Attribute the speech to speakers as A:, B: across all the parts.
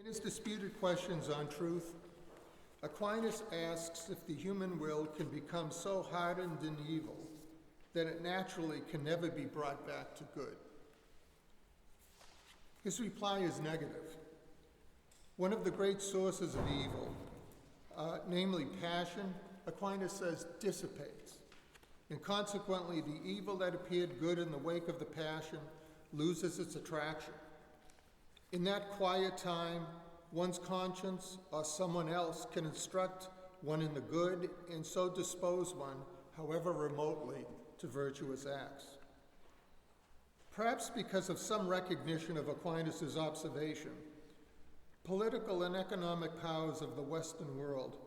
A: his disputed questions on truth, Aquinas asks if the human will can become so hardened in evil that it naturally can never be brought back to good. His reply is negative. One of the great sources of evil, namely passion, Aquinas says dissipates, and consequently the evil that appeared good in the wake of the passion loses its attraction. In that quiet time, one's conscience or someone else can instruct one in the good and so dispose one, however remotely, to virtuous acts. Perhaps because of some recognition of Aquinas' observation, political and economic powers of the Western world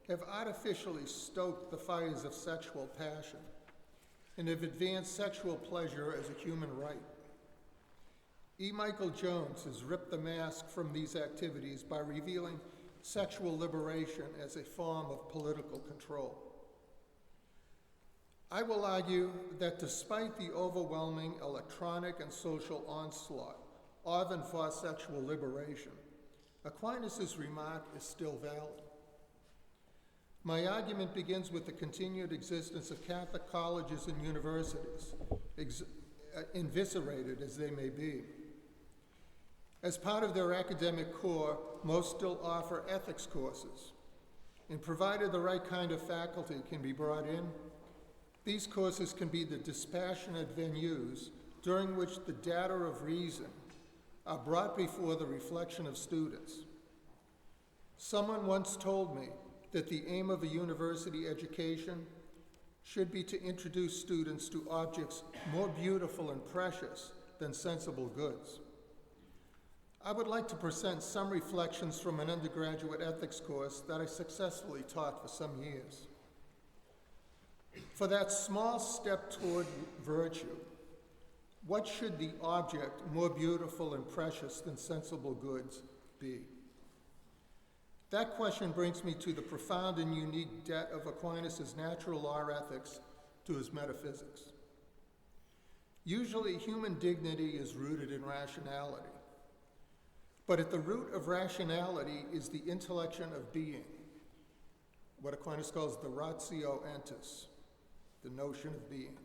A: have artificially stoked the fires of sexual passion and have advanced sexual pleasure as a human right. E. Michael Jones has ripped the mask from these activities by revealing sexual liberation as a form of political control. I will argue that despite the overwhelming electronic and social onslaught of and for sexual liberation, Aquinas' remark is still valid. My argument begins with the continued existence of Catholic colleges and universities, eviscerated as they may be. As part of their academic core, most still offer ethics courses, and provided the right kind of faculty can be brought in, these courses can be the dispassionate venues during which the data of reason are brought before the reflection of students. Someone once told me that the aim of a university education should be to introduce students to objects more beautiful and precious than sensible goods. I would like to present some reflections from an undergraduate ethics course that I successfully taught for some years. For that small step toward virtue, what should the object more beautiful and precious than sensible goods be? That question brings me to the profound and unique debt of Aquinas' natural law ethics to his metaphysics. Usually, human dignity is rooted in rationality. But at the root of rationality is the intellection of being, what Aquinas calls the ratio entis, the notion of being.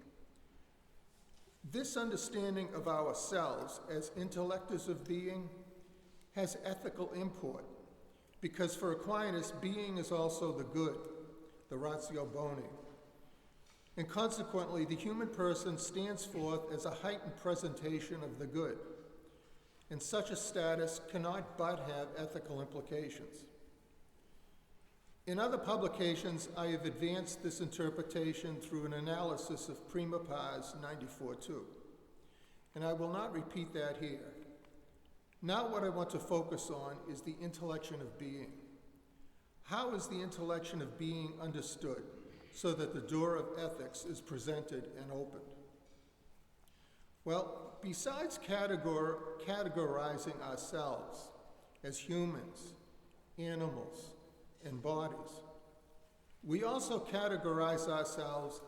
A: This understanding of ourselves as intellectors of being has ethical import, because for Aquinas, being is also the good, the ratio boni. And consequently, the human person stands forth as a heightened presentation of the good. And such a status cannot but have ethical implications. In other publications, I have advanced this interpretation through an analysis of Prima Pars 94.2, and I will not repeat that here. Now what I want to focus on is the intellection of being. How is the intellection of being understood so that the door of ethics is presented and opened? Well, besides categorizing ourselves as humans, animals, and bodies, we also categorize ourselves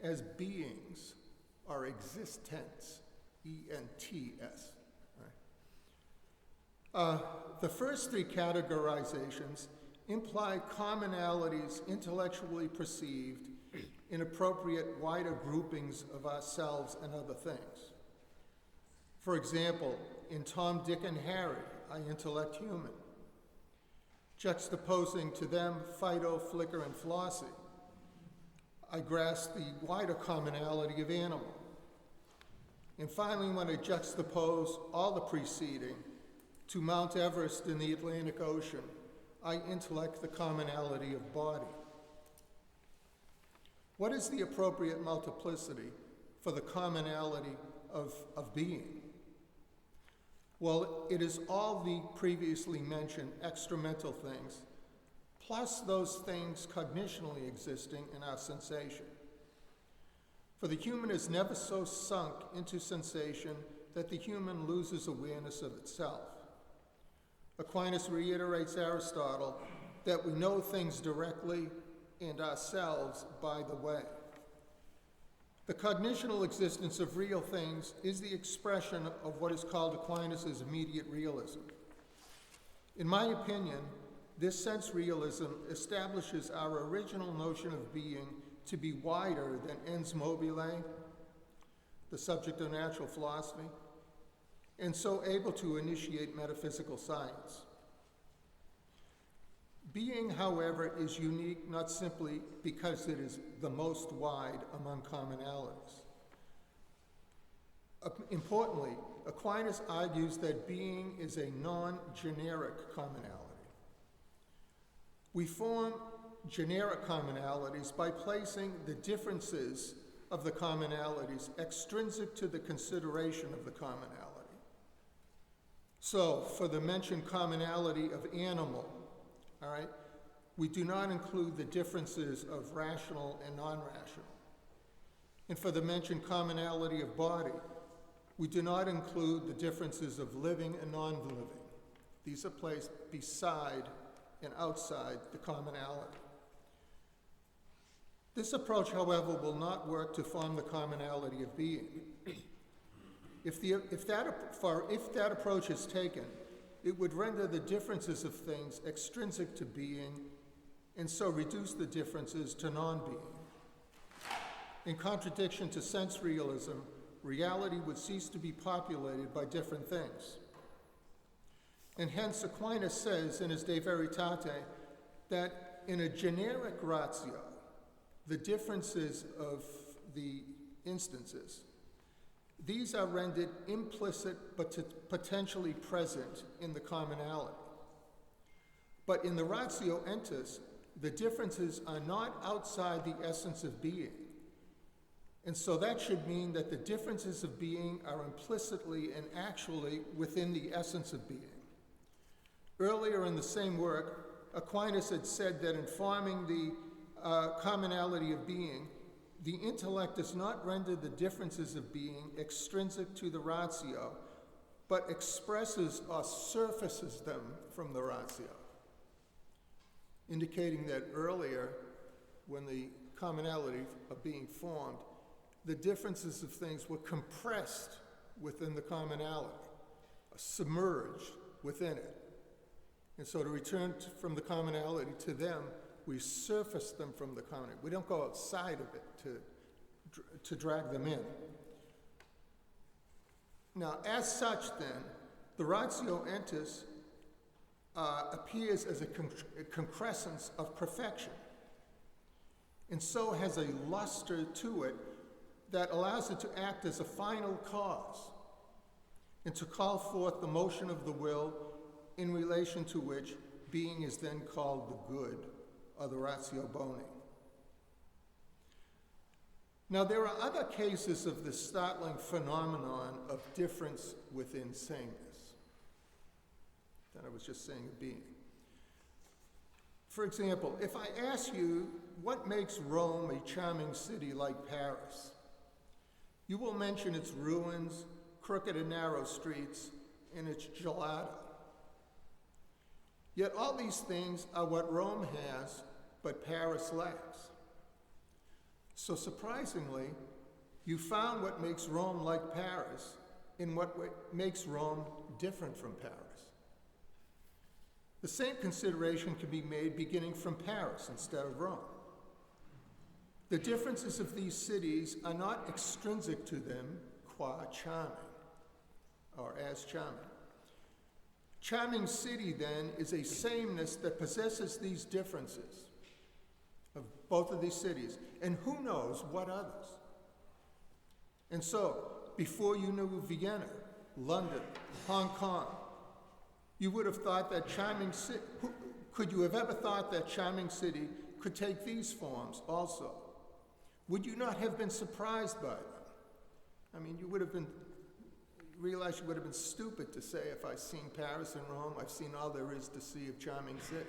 A: as beings, or existence, E-N-T-S. Right? The first three categorizations imply commonalities intellectually perceived in appropriate wider groupings of ourselves and other things. For example, in Tom, Dick, and Harry, I intellect human. Juxtaposing to them Fido, Flicker, and Flossie, I grasp the wider commonality of animal. And finally, when I juxtapose all the preceding to Mount Everest in the Atlantic Ocean, I intellect the commonality of body. What is the appropriate multiplicity for the commonality of being? Well, it is all the previously mentioned extramental things, plus those things cognitionally existing in our sensation. For the human is never so sunk into sensation that the human loses awareness of itself. Aquinas reiterates Aristotle that we know things directly and ourselves by the way. The cognitional existence of real things is the expression of what is called Aquinas' immediate realism. In my opinion, this sense realism establishes our original notion of being to be wider than ens mobile, the subject of natural philosophy, and so able to initiate metaphysical science. Being, however, is unique not simply because it is the most wide among commonalities. Importantly, Aquinas argues that being is a non-generic commonality. We form generic commonalities by placing the differences of the commonalities extrinsic to the consideration of the commonality. So, for the mentioned commonality of animal, all right, we do not include the differences of rational and non-rational. And for the mentioned commonality of body, we do not include the differences of living and non-living. These are placed beside and outside the commonality. This approach, however, will not work to form the commonality of being. If that approach is taken, it would render the differences of things extrinsic to being and so reduce the differences to non-being. In contradiction to sense realism, reality would cease to be populated by different things. And hence Aquinas says in his De Veritate that in a generic ratio, the differences of the instances, these are rendered implicit but potentially present in the commonality. But in the ratio entis, the differences are not outside the essence of being. And so that should mean that the differences of being are implicitly and actually within the essence of being. Earlier in the same work, Aquinas had said that in forming the commonality of being, the intellect does not render the differences of being extrinsic to the ratio, but expresses or surfaces them from the ratio, indicating that earlier, when the commonality of being formed, the differences of things were compressed within the commonality, submerged within it. And so to return from the commonality to them, we surface them from the commonality. We don't go outside of it to drag them in. Now, as such then, the ratio entis appears as a concrescence of perfection, and so has a luster to it that allows it to act as a final cause and to call forth the motion of the will in relation to which being is then called the good, or the ratio boni. Now, there are other cases of this startling phenomenon of difference within sameness that I was just saying of being. For example, if I ask you what makes Rome a charming city like Paris, you will mention its ruins, crooked and narrow streets, and its gelato. Yet all these things are what Rome has, but Paris lacks. So surprisingly, you found what makes Rome like Paris in what makes Rome different from Paris. The same consideration can be made beginning from Paris instead of Rome. The differences of these cities are not extrinsic to them qua charming, or as charming. Charming city, then, is a sameness that possesses these differences of both of these cities, and who knows what others. And so, before you knew Vienna, London, Hong Kong, you would have thought that charming city, could you have ever thought that charming city could take these forms also? Would you not have been surprised by them? I mean, you would have realized you would have been stupid to say, if I've seen Paris and Rome, I've seen all there is to see of charming city.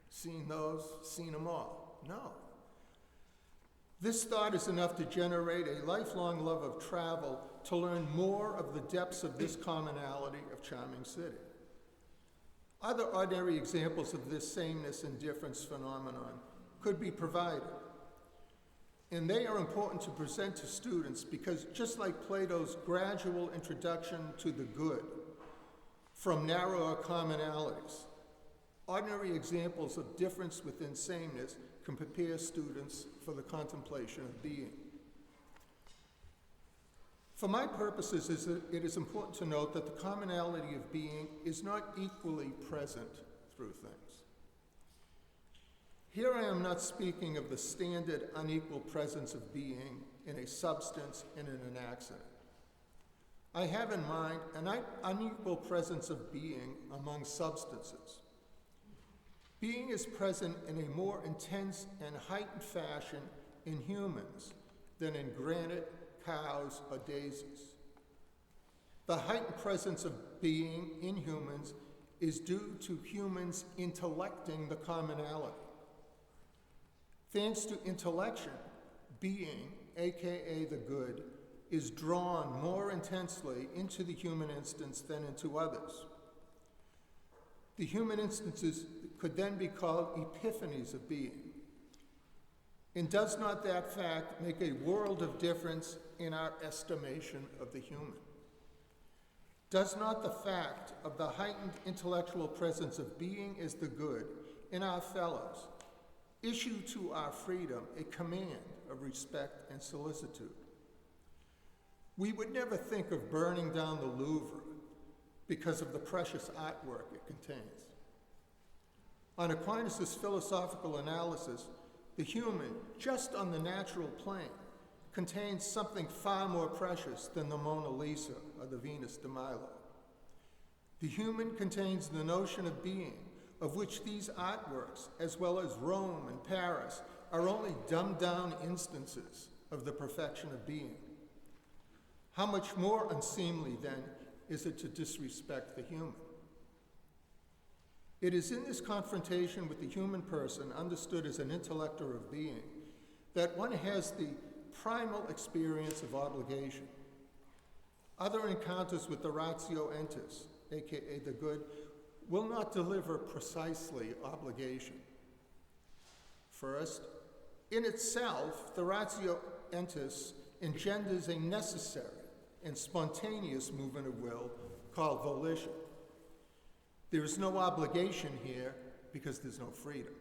A: Seen those, seen them all. No. This thought is enough to generate a lifelong love of travel to learn more of the depths of this commonality of charming city. Other ordinary examples of this sameness and difference phenomenon could be provided. And they are important to present to students because just like Plato's gradual introduction to the good from narrower commonalities, Ordinary examples of difference within sameness can prepare students for the contemplation of being. For my purposes, it is important to note that the commonality of being is not equally present through things. Here I am not speaking of the standard unequal presence of being in a substance and in an accident. I have in mind an unequal presence of being among substances. Being is present in a more intense and heightened fashion in humans than in granite, cows, or daisies. The heightened presence of being in humans is due to humans intellecting the commonality. Thanks to intellection, being, aka the good, is drawn more intensely into the human instance than into others. The human instances could then be called epiphanies of being. And does not that fact make a world of difference in our estimation of the human? Does not the fact of the heightened intellectual presence of being as the good in our fellows issue to our freedom a command of respect and solicitude? We would never think of burning down the Louvre because of the precious artwork it contains. On Aquinas' philosophical analysis, the human, just on the natural plane, contains something far more precious than the Mona Lisa or the Venus de Milo. The human contains the notion of being, of which these artworks, as well as Rome and Paris, are only dumbed-down instances of the perfection of being. How much more unseemly, then, is it to disrespect the human? It is in this confrontation with the human person, understood as an intellector of being, that one has the primal experience of obligation. Other encounters with the ratio entis, aka the good, will not deliver precisely obligation. First, in itself, the ratio entis engenders a necessary and spontaneous movement of will called volition. There is no obligation here because there's no freedom.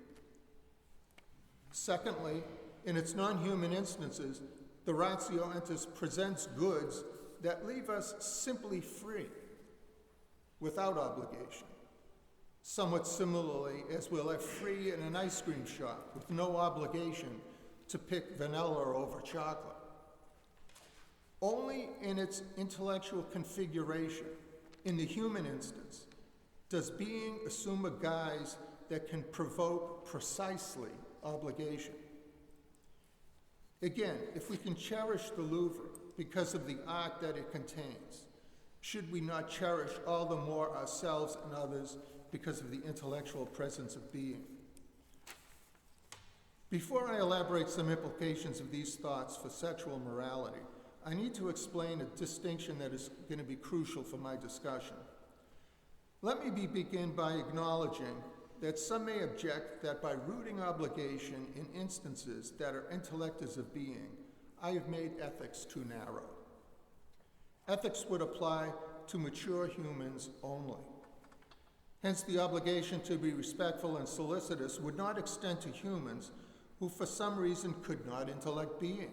A: Secondly, in its non-human instances, the ratio entis presents goods that leave us simply free, without obligation. Somewhat similarly, as we're left free in an ice cream shop with no obligation to pick vanilla over chocolate. Only in its intellectual configuration, in the human instance, does being assume a guise that can provoke precisely obligation. Again, if we can cherish the Louvre because of the art that it contains, should we not cherish all the more ourselves and others because of the intellectual presence of being? Before I elaborate some implications of these thoughts for sexual morality, I need to explain a distinction that is going to be crucial for my discussion. Let me begin by acknowledging that some may object that by rooting obligation in instances that are intellectors of being, I have made ethics too narrow. Ethics would apply to mature humans only. Hence, the obligation to be respectful and solicitous would not extend to humans who for some reason could not intellect being.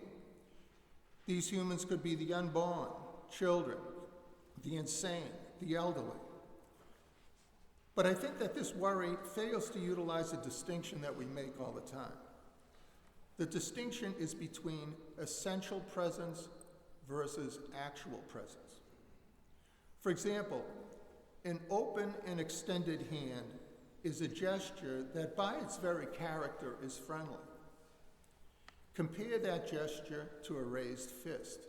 A: These humans could be the unborn, children, the insane, the elderly. But I think that this worry fails to utilize a distinction that we make all the time. The distinction is between essential presence versus actual presence. For example, an open and extended hand is a gesture that by its very character is friendly. Compare that gesture to a raised fist.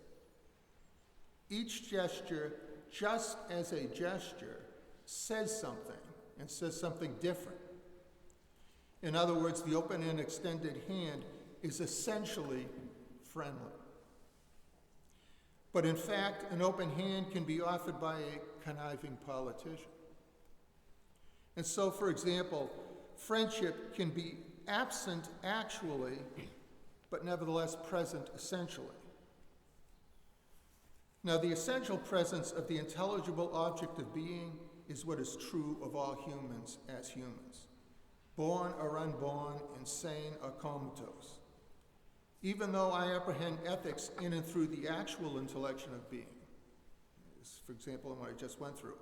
A: Each gesture, just as a gesture, says something, and says something different. In other words, the open and extended hand is essentially friendly. But in fact, an open hand can be offered by a conniving politician. And so, for example, friendship can be absent actually, but nevertheless present essentially. Now, the essential presence of the intelligible object of being is what is true of all humans as humans. born or unborn, insane or comatose. Even though I apprehend ethics in and through the actual intellection of being, for example, in what I just went through,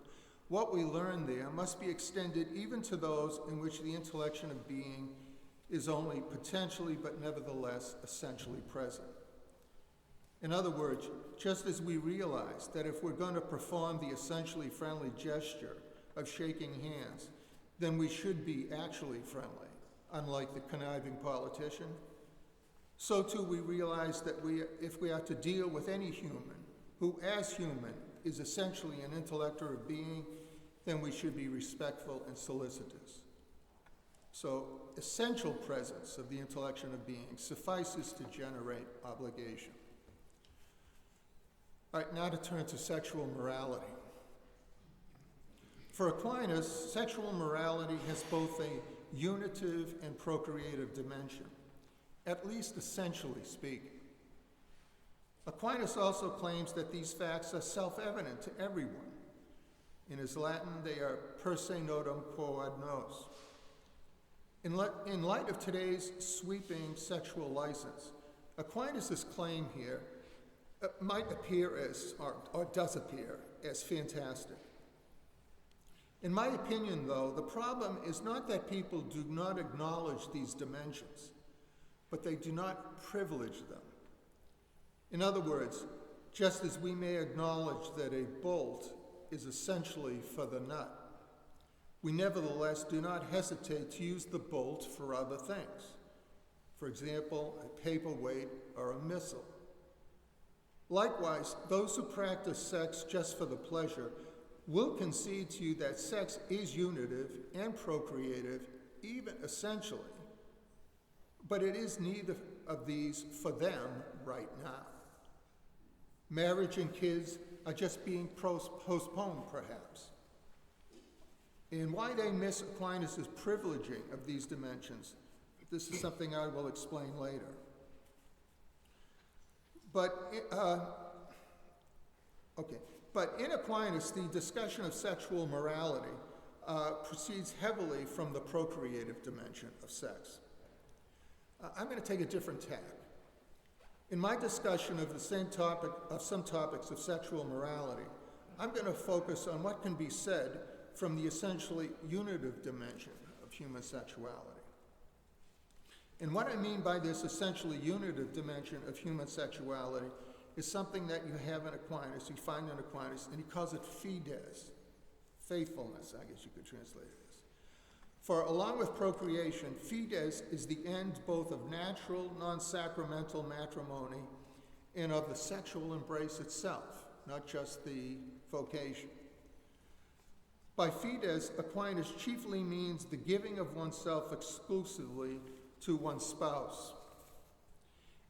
A: what we learn there must be extended even to those in which the intellection of being is only potentially, but nevertheless essentially present. In other words, just as we realize that if we're going to perform the essentially friendly gesture of shaking hands, then we should be actually friendly, unlike the conniving politician, so too we realize that if we are to deal with any human who, as human, is essentially an intellector of being, then we should be respectful and solicitous. So, essential presence of the intellection of being suffices to generate obligation. All right, now to turn to sexual morality. For Aquinas, sexual morality has both a unitive and procreative dimension, at least essentially speaking. Aquinas also claims that these facts are self-evident to everyone. In his Latin, they are per se notum quod nos. In light of today's sweeping sexual license, Aquinas' claim here might appear as, or does appear, as fantastic. In my opinion, though, the problem is not that people do not acknowledge these dimensions, but they do not privilege them. In other words, just as we may acknowledge that a bolt is essentially for the nut, we nevertheless do not hesitate to use the bolt for other things. For example, a paperweight or a missile. Likewise, those who practice sex just for the pleasure will concede to you that sex is unitive and procreative, even essentially, but it is neither of these for them right now. Marriage and kids are just being postponed, perhaps. And why they miss Aquinas' privileging of these dimensions, this is something I will explain later. But in Aquinas, the discussion of sexual morality proceeds heavily from the procreative dimension of sex. I'm going to take a different tack. In my discussion of the same topic, of some topics of sexual morality, I'm going to focus on what can be said from the essentially unitive dimension of human sexuality. And what I mean by this essentially unitive dimension of human sexuality is something that you have in Aquinas, you find in Aquinas, and he calls it fides, faithfulness, I guess you could translate it as. For along with procreation, fides is the end both of natural, non-sacramental matrimony and of the sexual embrace itself, not just the vocation. By fides, Aquinas chiefly means the giving of oneself exclusively to one's spouse.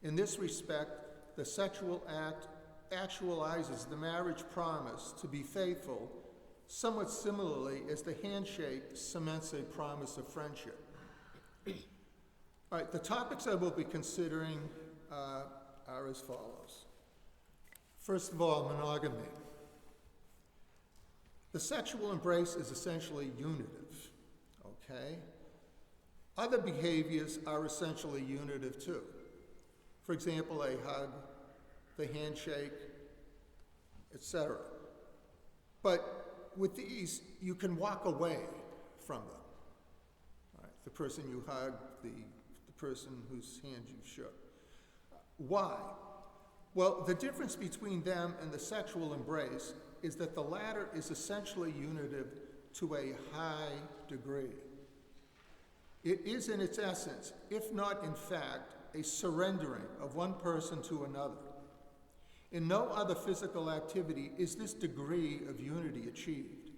A: In this respect, the sexual act actualizes the marriage promise to be faithful, somewhat similarly as the handshake cements a promise of friendship. All right, the topics I will be considering are as follows. First of all, monogamy. The sexual embrace is essentially unitive, okay? Other behaviors are essentially unitive too. For example, a hug, the handshake, etc. But with these, you can walk away from them. All right, the person you hug, the person whose hand you shook. Why? Well, the difference between them and the sexual embrace is that the latter is essentially unitive to a high degree. It is in its essence, if not in fact, a surrendering of one person to another. In no other physical activity is this degree of unity achieved.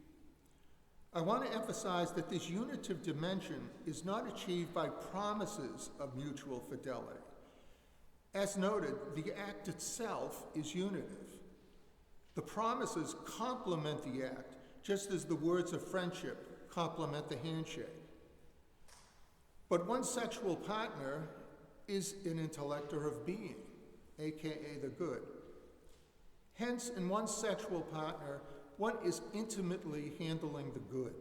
A: I want to emphasize that this unitive dimension is not achieved by promises of mutual fidelity. As noted, the act itself is unitive. The promises complement the act, just as the words of friendship complement the handshake. But one's sexual partner is an intellector of being, aka the good. Hence, in one's sexual partner, one is intimately handling the good.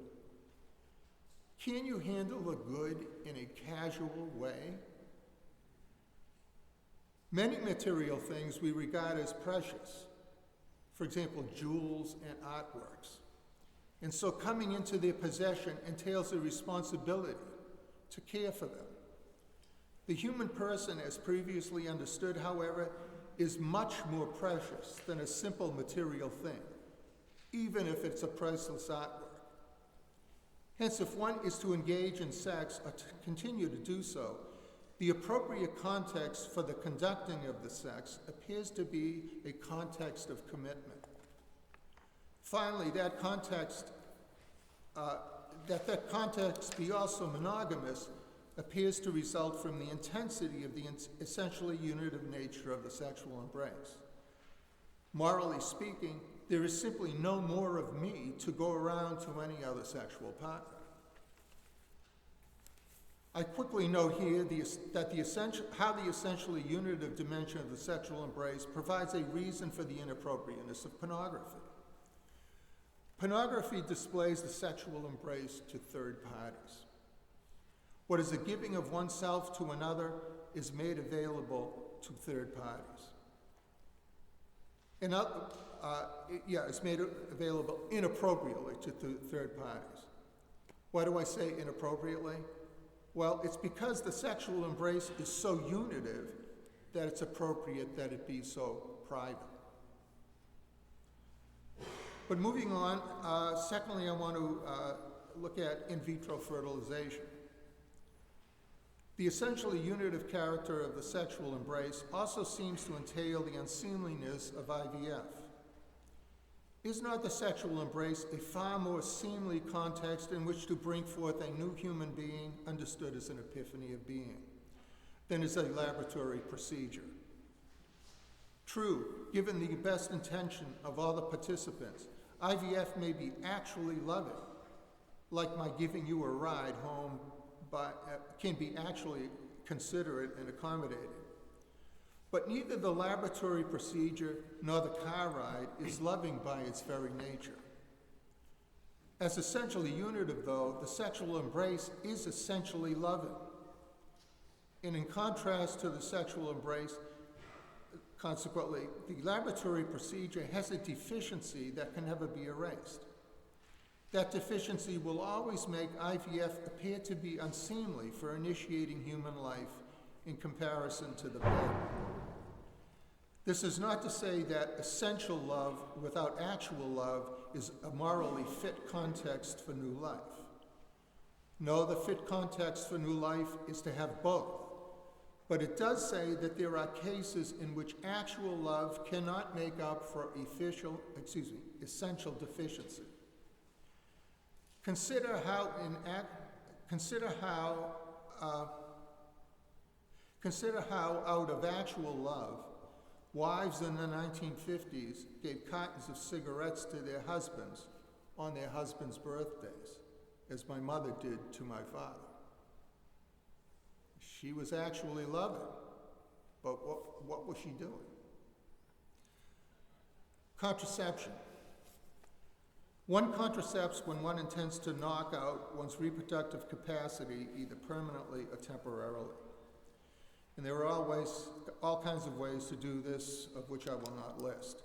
A: Can you handle the good in a casual way? Many material things we regard as precious, for example, jewels and artworks. And so coming into their possession entails a responsibility to care for them. The human person, as previously understood, however, is much more precious than a simple material thing, even if it's a priceless artwork. Hence, if one is to engage in sex or to continue to do so, the appropriate context for the conducting of the sex appears to be a context of commitment. Finally, that context be also monogamous appears to result from the intensity of the essentially unitive nature of the sexual embrace. Morally speaking, there is simply no more of me to go around to any other sexual partner. I quickly note here how the essentially unitive dimension of the sexual embrace provides a reason for the inappropriateness of pornography. Pornography displays the sexual embrace to third parties. What is a giving of oneself to another is made available to third parties. It's made available inappropriately to third parties. Why do I say inappropriately? Well, it's because the sexual embrace is so unitive that it's appropriate that it be so private. But moving on, secondly, I want to look at in vitro fertilization. The essentially unitive character of the sexual embrace also seems to entail the unseemliness of IVF. Is not the sexual embrace a far more seemly context in which to bring forth a new human being understood as an epiphany of being than is a laboratory procedure? True, given the best intention of all the participants, IVF may be actually loving, like my giving you a ride home, but can be actually considerate and accommodating. But neither the laboratory procedure nor the car ride is loving by its very nature. As essentially unitive, though, the sexual embrace is essentially loving. And in contrast to the sexual embrace, consequently, the laboratory procedure has a deficiency that can never be erased. That deficiency will always make IVF appear to be unseemly for initiating human life in comparison to the baby. This is not to say that essential love without actual love is a morally fit context for new life. No, the fit context for new life is to have both. But it does say that there are cases in which actual love cannot make up for essential deficiency. Consider how out of actual love, wives in the 1950s gave cartons of cigarettes to their husbands on their husbands' birthdays, as my mother did to my father. She was actually loving, but what was she doing? Contraception. One contracepts when one intends to knock out one's reproductive capacity either permanently or temporarily. And there are all kinds of ways to do this, of which I will not list.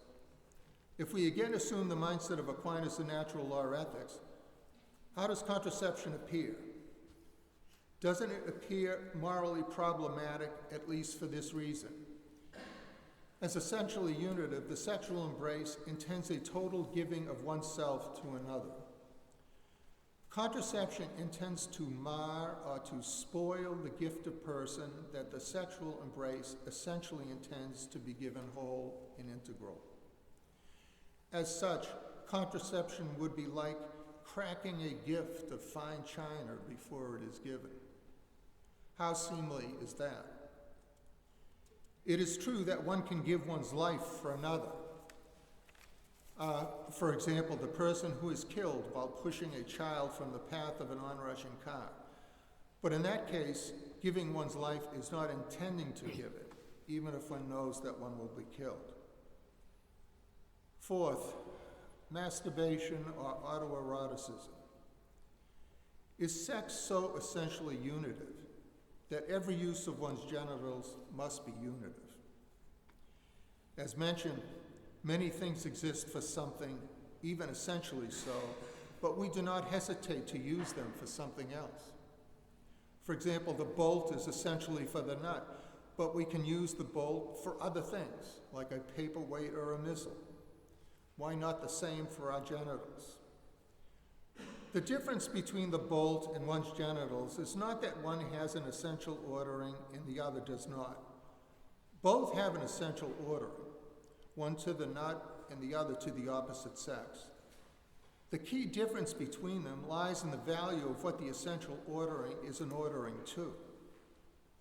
A: If we again assume the mindset of Aquinas and natural law ethics, how does contraception appear? Doesn't it appear morally problematic, at least for this reason? As essentially unitive, the sexual embrace intends a total giving of oneself to another. Contraception intends to mar or to spoil the gift of person that the sexual embrace essentially intends to be given whole and integral. As such, contraception would be like cracking a gift of fine china before it is given. How seemly is that? It is true that one can give one's life for another. For example, the person who is killed while pushing a child from the path of an onrushing car. But in that case, giving one's life is not intending to give it, even if one knows that one will be killed. Fourth, masturbation or autoeroticism. Is sex so essentially unitive that every use of one's genitals must be unitive? As mentioned, many things exist for something, even essentially so, but we do not hesitate to use them for something else. For example, the bolt is essentially for the nut, but we can use the bolt for other things, like a paperweight or a missile. Why not the same for our genitals? The difference between the bolt and one's genitals is not that one has an essential ordering and the other does not. Both have an essential ordering, one to the nut and the other to the opposite sex. The key difference between them lies in the value of what the essential ordering is an ordering to.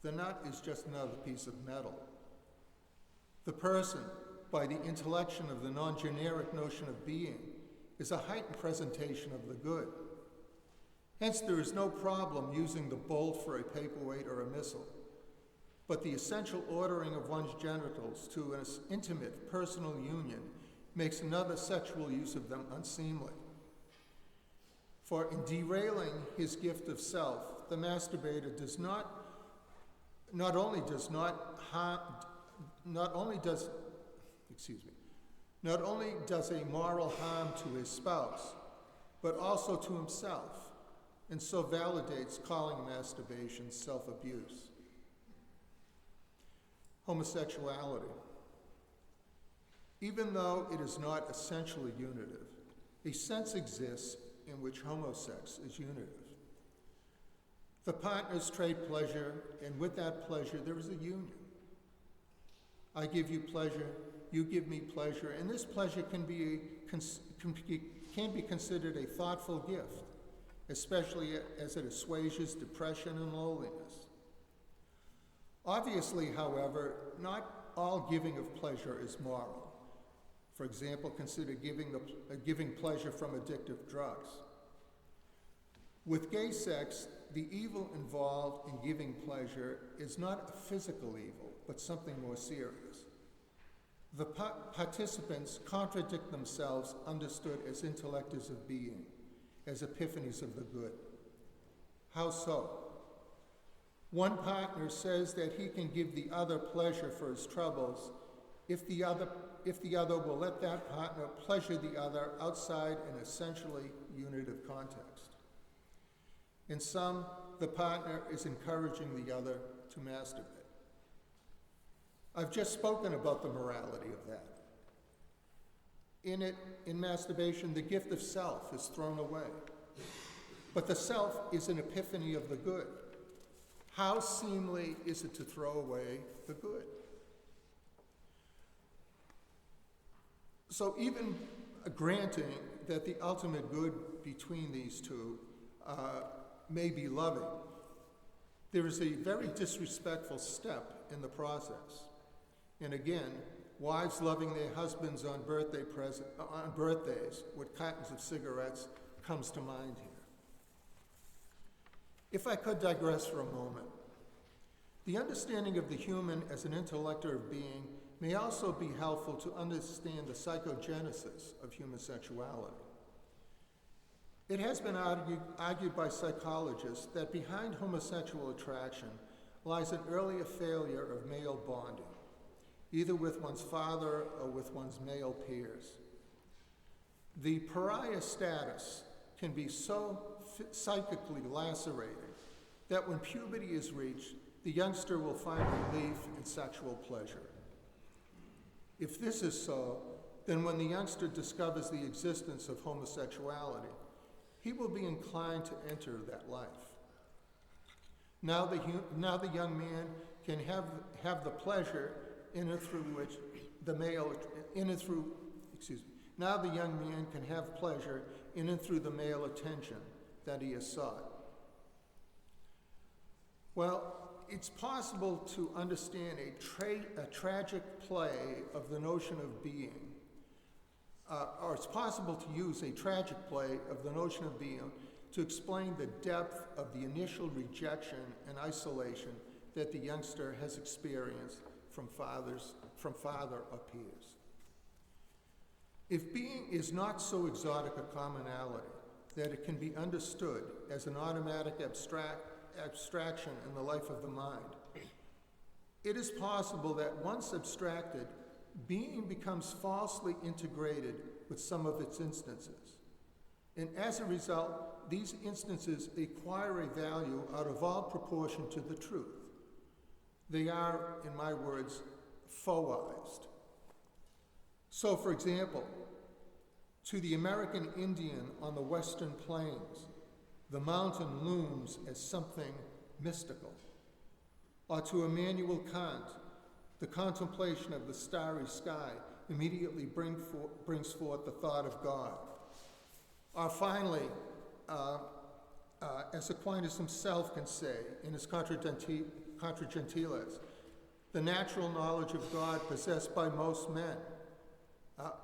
A: The nut is just another piece of metal. The person, by the intellection of the non-generic notion of being, is a heightened presentation of the good. Hence, there is no problem using the bolt for a paperweight or a missile, but the essential ordering of one's genitals to an intimate personal union makes another sexual use of them unseemly. For in derailing his gift of self, the masturbator not only does a moral harm to his spouse, but also to himself, and so validates calling masturbation self-abuse. Homosexuality. Even though it is not essentially unitive, a sense exists in which homosex is unitive. The partners trade pleasure, and with that pleasure there is a union. I give you pleasure, you give me pleasure, and this pleasure can be considered a thoughtful gift, especially as it assuages depression and loneliness. Obviously, however, not all giving of pleasure is moral. For example, consider giving pleasure from addictive drugs. With gay sex, the evil involved in giving pleasure is not a physical evil, but something more serious. The participants contradict themselves, understood as intellectors of being, as epiphanies of the good. How so? One partner says that he can give the other pleasure for his troubles if the other will let that partner pleasure the other outside an essentially unitive context. In some, the partner is encouraging the other to masturbate. I've just spoken about the morality of that. In masturbation, the gift of self is thrown away. But the self is an epiphany of the good. How seemly is it to throw away the good? So even granting that the ultimate good between these two may be loving, there is a very disrespectful step in the process. And again, wives loving their husbands on birthdays with cartons of cigarettes comes to mind here. If I could digress for a moment, the understanding of the human as an intellector of being may also be helpful to understand the psychogenesis of human sexuality. It has been argued by psychologists that behind homosexual attraction lies an earlier failure of male bonding, either with one's father or with one's male peers. The pariah status can be so psychically lacerating that when puberty is reached, the youngster will find relief in sexual pleasure. If this is so, then when the youngster discovers the existence of homosexuality, he will be inclined to enter that life. Now the young man can have the pleasure in and through which the male Now the young man can have pleasure in and through the male attention that he has sought. Well, it's possible to understand a tragic play of the notion of being, or it's possible to use a tragic play of the notion of being to explain the depth of the initial rejection and isolation that the youngster has experienced from father or peers. If being is not so exotic a commonality, that it can be understood as an automatic abstraction in the life of the mind. It is possible that once abstracted, being becomes falsely integrated with some of its instances. And as a result, these instances acquire a value out of all proportion to the truth. They are, in my words, foized. So, for example, to the American Indian on the Western Plains, the mountain looms as something mystical. Or to Immanuel Kant, the contemplation of the starry sky immediately brings forth the thought of God. Or finally, as Aquinas himself can say in his Contra Gentiles, the natural knowledge of God possessed by most men,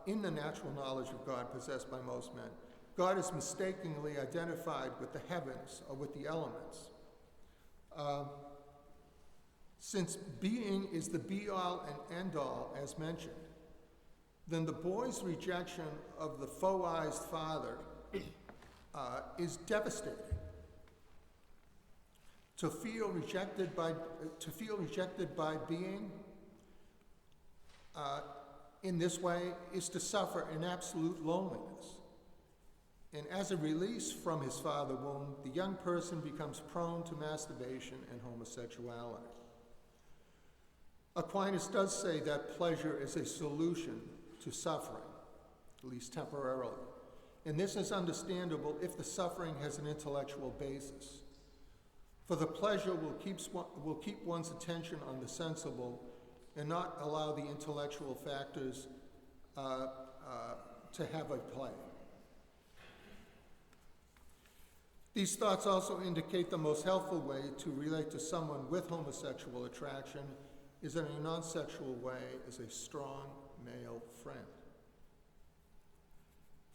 A: in the natural knowledge of God possessed by most men, God is mistakenly identified with the heavens or with the elements. Since being is the be-all and end-all, as mentioned, then the boy's rejection of the foized father is devastating. To feel rejected by being in this way is to suffer an absolute loneliness. And as a release from his father womb, the young person becomes prone to masturbation and homosexuality. Aquinas does say that pleasure is a solution to suffering, at least temporarily. And this is understandable if the suffering has an intellectual basis. For the pleasure will keep one's attention on the sensible and not allow the intellectual factors to have a play. These thoughts also indicate the most helpful way to relate to someone with homosexual attraction is in a non-sexual way as a strong male friend.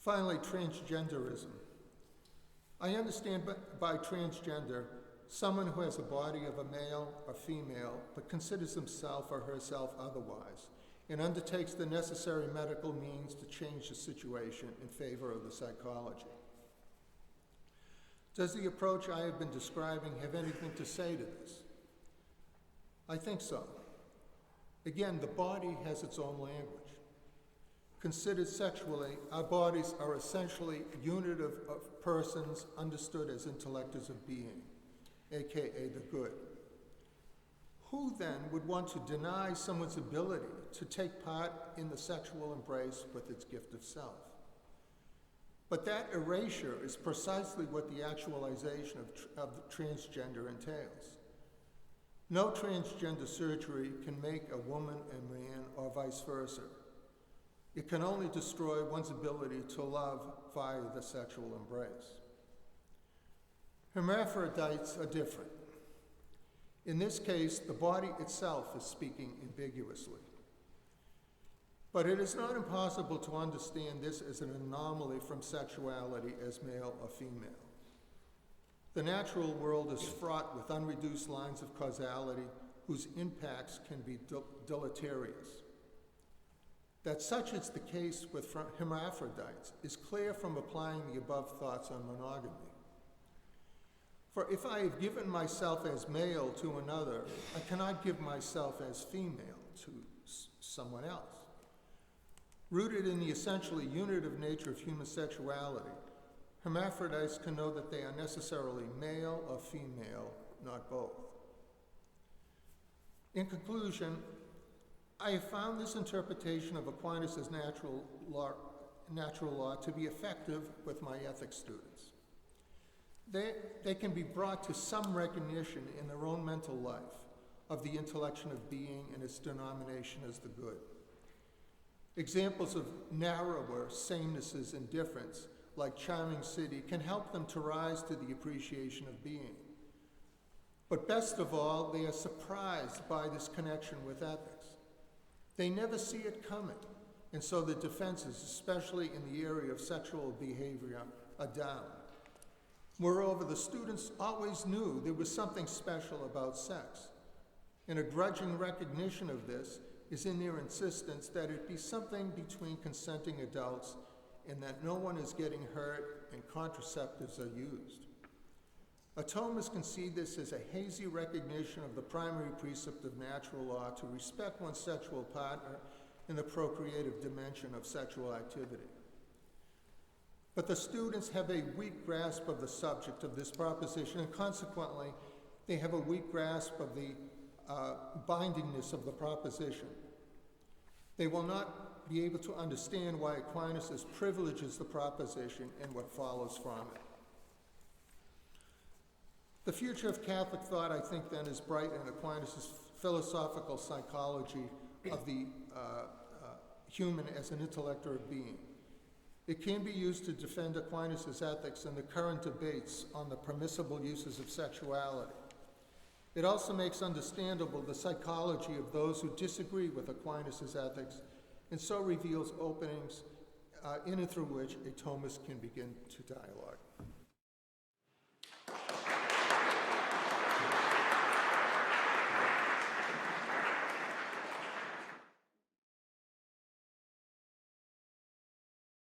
A: Finally, transgenderism. I understand by transgender someone who has a body of a male or female but considers himself or herself otherwise and undertakes the necessary medical means to change the situation in favor of the psychology. Does the approach I have been describing have anything to say to this? I think so. Again, the body has its own language. Considered sexually, our bodies are essentially a unit of persons understood as intellectors of being, aka the good. Who then would want to deny someone's ability to take part in the sexual embrace with its gift of self? But that erasure is precisely what the actualization of transgender entails. No transgender surgery can make a woman a man or vice versa. It can only destroy one's ability to love via the sexual embrace. Hermaphrodites are different. In this case, the body itself is speaking ambiguously. But it is not impossible to understand this as an anomaly from sexuality as male or female. The natural world is fraught with unreduced lines of causality whose impacts can be deleterious. That such is the case with hermaphrodites is clear from applying the above thoughts on monogamy. For if I have given myself as male to another, I cannot give myself as female to someone else. Rooted in the essentially unitive nature of human sexuality, hermaphrodites can know that they are necessarily male or female, not both. In conclusion, I have found this interpretation of Aquinas' natural law to be effective with my ethics students. They can be brought to some recognition in their own mental life of the intellection of being and its denomination as the good. Examples of narrower samenesses and difference, like charming city, can help them to rise to the appreciation of being. But best of all, they are surprised by this connection with ethics. They never see it coming, and so the defenses, especially in the area of sexual behavior, are down. Moreover, the students always knew there was something special about sex, and a grudging recognition of this is in their insistence that it be something between consenting adults and that no one is getting hurt and contraceptives are used. Atomists concede this as a hazy recognition of the primary precept of natural law to respect one's sexual partner in the procreative dimension of sexual activity. But the students have a weak grasp of the subject of this proposition, and consequently, they have a weak grasp of the bindingness of the proposition. They will not be able to understand why Aquinas privileges the proposition and what follows from it. The future of Catholic thought, I think, then, is bright in Aquinas' philosophical psychology of the human as an intellector of being. It can be used to defend Aquinas' ethics in the current debates on the permissible uses of sexuality. It also makes understandable the psychology of those who disagree with Aquinas' ethics, and so reveals openings in and through which a Thomist can begin to dialogue.